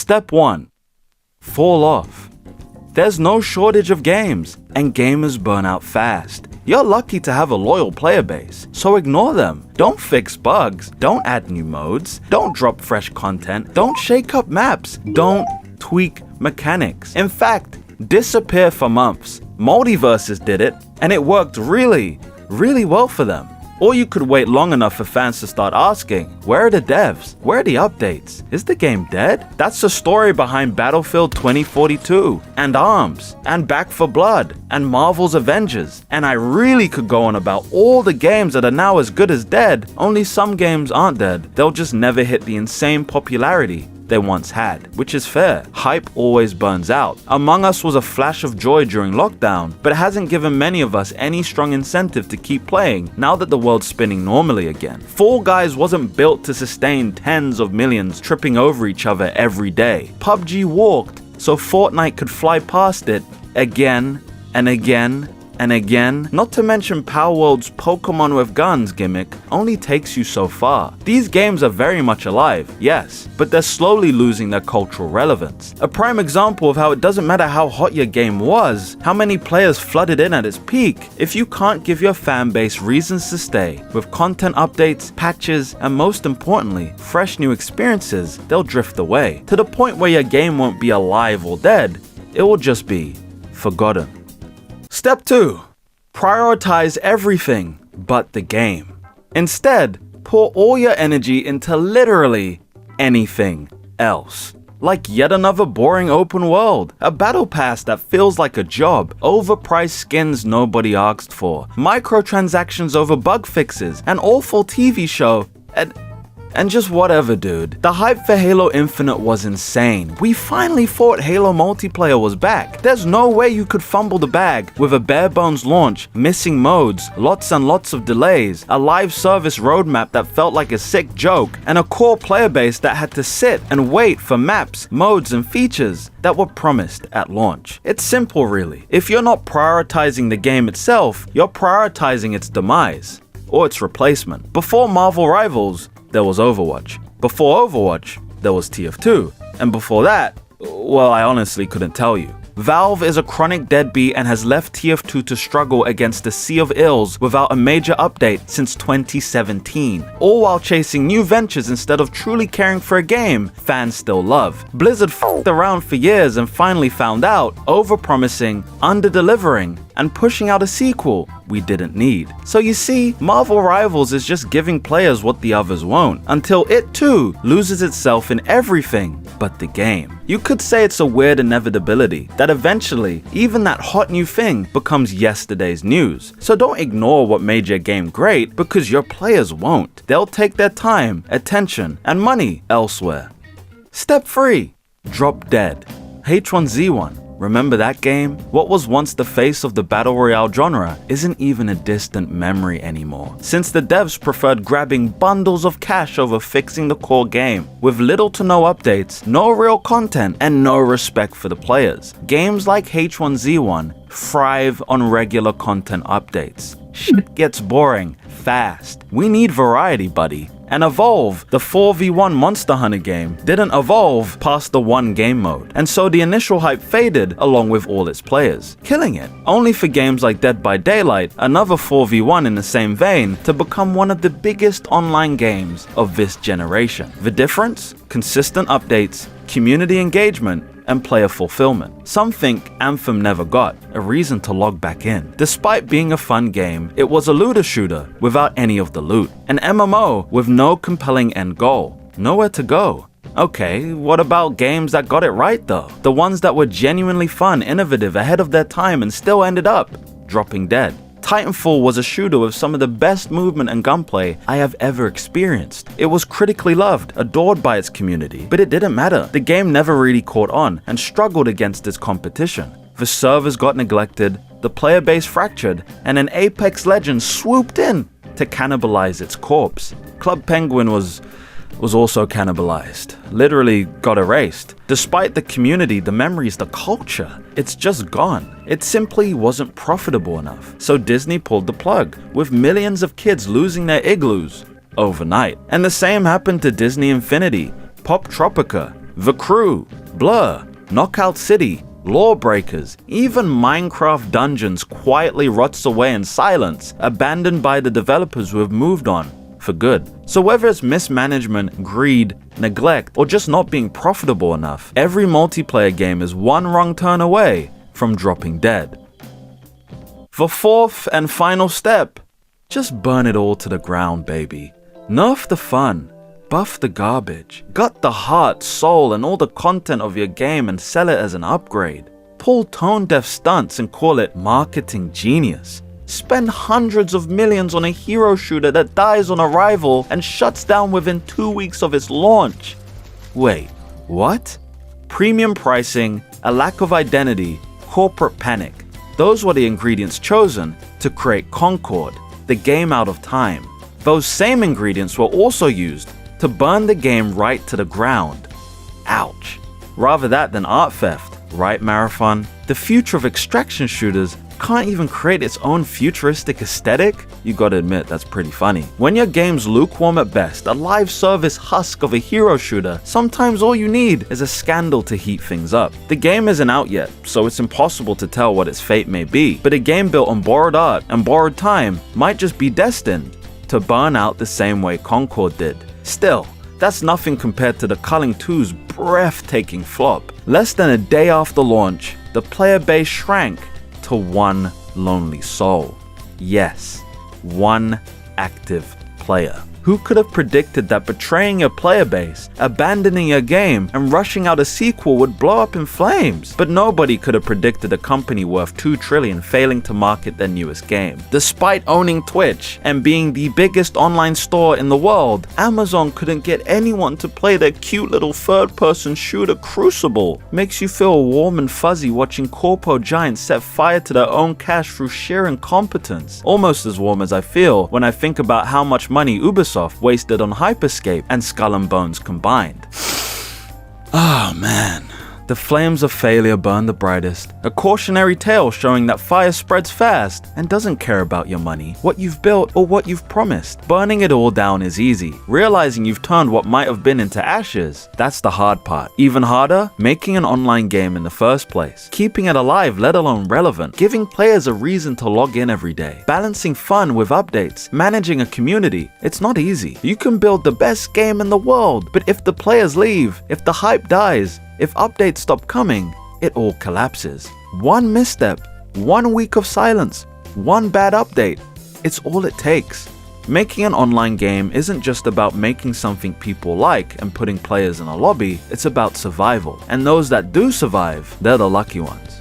Step 1. Fall off. There's no shortage of games, and gamers burn out fast. You're lucky to have a loyal player base, so ignore them. Don't fix bugs, don't add new modes, don't drop fresh content, don't shake up maps, don't tweak mechanics. In fact, disappear for months. MultiVersus did it, and it worked really well for them. Or you could wait long enough for fans to start asking, where are the devs? Where are the updates? Is the game dead? That's the story behind Battlefield 2042, and ARMS, and Back 4 Blood, and Marvel's Avengers. And I really could go on about all the games that are now as good as dead, only some games aren't dead. They'll just never hit the insane popularity they once had, which is fair. Hype always burns out. Among Us was a flash of joy during lockdown, but it hasn't given many of us any strong incentive to keep playing now that the world's spinning normally again. Fall Guys wasn't built to sustain tens of millions tripping over each other every day. PUBG walked so Fortnite could fly past it again and again and again. Not to mention Palworld's Pokemon with guns gimmick only takes you so far. These games are very much alive, yes, but they're slowly losing their cultural relevance. A prime example of how it doesn't matter how hot your game was, how many players flooded in at its peak. If you can't give your fan base reasons to stay, with content updates, patches, and most importantly, fresh new experiences, they'll drift away, to the point where your game won't be alive or dead, it will just be forgotten. Step 2. Prioritize everything but the game. Instead, pour all your energy into literally anything else. Like yet another boring open world, a battle pass that feels like a job, overpriced skins nobody asked for, microtransactions over bug fixes, an awful TV show, and just whatever, dude. The hype for Halo Infinite was insane. We finally thought Halo multiplayer was back. There's no way you could fumble the bag with a bare bones launch, missing modes, lots and lots of delays, a live service roadmap that felt like a sick joke, and a core player base that had to sit and wait for maps, modes, and features that were promised at launch. It's simple, really. If you're not prioritizing the game itself, you're prioritizing its demise or its replacement. Before Marvel Rivals, there was Overwatch. Before Overwatch, there was TF2. And before that, well, I honestly couldn't tell you. Valve is a chronic deadbeat and has left TF2 to struggle against a sea of ills without a major update since 2017. All while chasing new ventures instead of truly caring for a game fans still love. Blizzard f***ed around for years and finally found out, overpromising, under-delivering, and pushing out a sequel we didn't need. So you see, Marvel Rivals is just giving players what the others won't, until it too loses itself in everything but the game. You could say it's a weird inevitability that eventually, even that hot new thing becomes yesterday's news. So don't ignore what made your game great, because your players won't. They'll take their time, attention, and money elsewhere. Step 3. Drop dead. H1Z1. Remember that game? What was once the face of the battle royale genre isn't even a distant memory anymore, since the devs preferred grabbing bundles of cash over fixing the core game, with little to no updates, no real content, and no respect for the players. Games like H1Z1 thrive on regular content updates. Shit gets boring fast. We need variety, buddy. And Evolve, the 4v1 Monster Hunter game, didn't evolve past the one game mode, and so the initial hype faded along with all its players, killing it, only for games like Dead by Daylight, another 4v1 in the same vein, to become one of the biggest online games of this generation. The difference? Consistent updates, community engagement, and player fulfillment. Some think Anthem never got a reason to log back in. Despite being a fun game, it was a looter shooter without any of the loot. An MMO with no compelling end goal. Nowhere to go. Okay, what about games that got it right though? The ones that were genuinely fun, innovative, ahead of their time, and still ended up dropping dead. Titanfall was a shooter with some of the best movement and gunplay I have ever experienced. It was critically loved, adored by its community, but it didn't matter. The game never really caught on and struggled against its competition. The servers got neglected, the player base fractured, and an Apex legend swooped in to cannibalize its corpse. Club Penguin was also cannibalized, literally got erased. Despite the community, the memories, the culture, it's just gone. It simply wasn't profitable enough. So Disney pulled the plug, with millions of kids losing their igloos overnight. And the same happened to Disney Infinity, Poptropica, The Crew, Blur, Knockout City, Lawbreakers, even Minecraft Dungeons quietly rots away in silence, abandoned by the developers who have moved on for good. So whether it's mismanagement, greed, neglect, or just not being profitable enough, every multiplayer game is one wrong turn away from dropping dead. The fourth and final step, just burn it all to the ground, baby. Nerf the fun, buff the garbage, gut the heart, soul, and all the content of your game and sell it as an upgrade. Pull tone-deaf stunts and call it marketing genius. Spend hundreds of millions on a hero shooter that dies on arrival and shuts down within 2 weeks of its launch. Wait, what? Premium pricing, a lack of identity, corporate panic. Those were the ingredients chosen to create Concord, the game out of time. Those same ingredients were also used to burn the game right to the ground. Ouch. Rather that than art theft, right, Marathon? The future of extraction shooters can't even create its own futuristic aesthetic? You gotta admit, that's pretty funny. When your game's lukewarm at best, a live service husk of a hero shooter, sometimes all you need is a scandal to heat things up. The game isn't out yet, so it's impossible to tell what its fate may be, but a game built on borrowed art and borrowed time might just be destined to burn out the same way Concord did. Still, that's nothing compared to the Culling 2's breathtaking flop. Less than a day after launch, the player base shrank to one lonely soul. Yes, one active player. Who could have predicted that betraying your player base, abandoning your game, and rushing out a sequel would blow up in flames? But nobody could have predicted a company worth $2 trillion failing to market their newest game. Despite owning Twitch and being the biggest online store in the world, Amazon couldn't get anyone to play their cute little third-person shooter Crucible. Makes you feel warm and fuzzy watching corpo giants set fire to their own cash through sheer incompetence. Almost as warm as I feel when I think about how much money Ubisoft wasted on Hyperscape and Skull and Bones combined. Oh man. The flames of failure burn the brightest. A cautionary tale showing that fire spreads fast and doesn't care about your money, what you've built, or what you've promised. Burning it all down is easy. Realizing you've turned what might have been into ashes, that's the hard part. Even harder, making an online game in the first place. Keeping it alive, let alone relevant. Giving players a reason to log in every day. Balancing fun with updates. Managing a community. It's not easy. You can build the best game in the world, but if the players leave, if the hype dies, if updates stop coming, it all collapses. One misstep, 1 week of silence, one bad update, it's all it takes. Making an online game isn't just about making something people like and putting players in a lobby, it's about survival. And those that do survive, they're the lucky ones.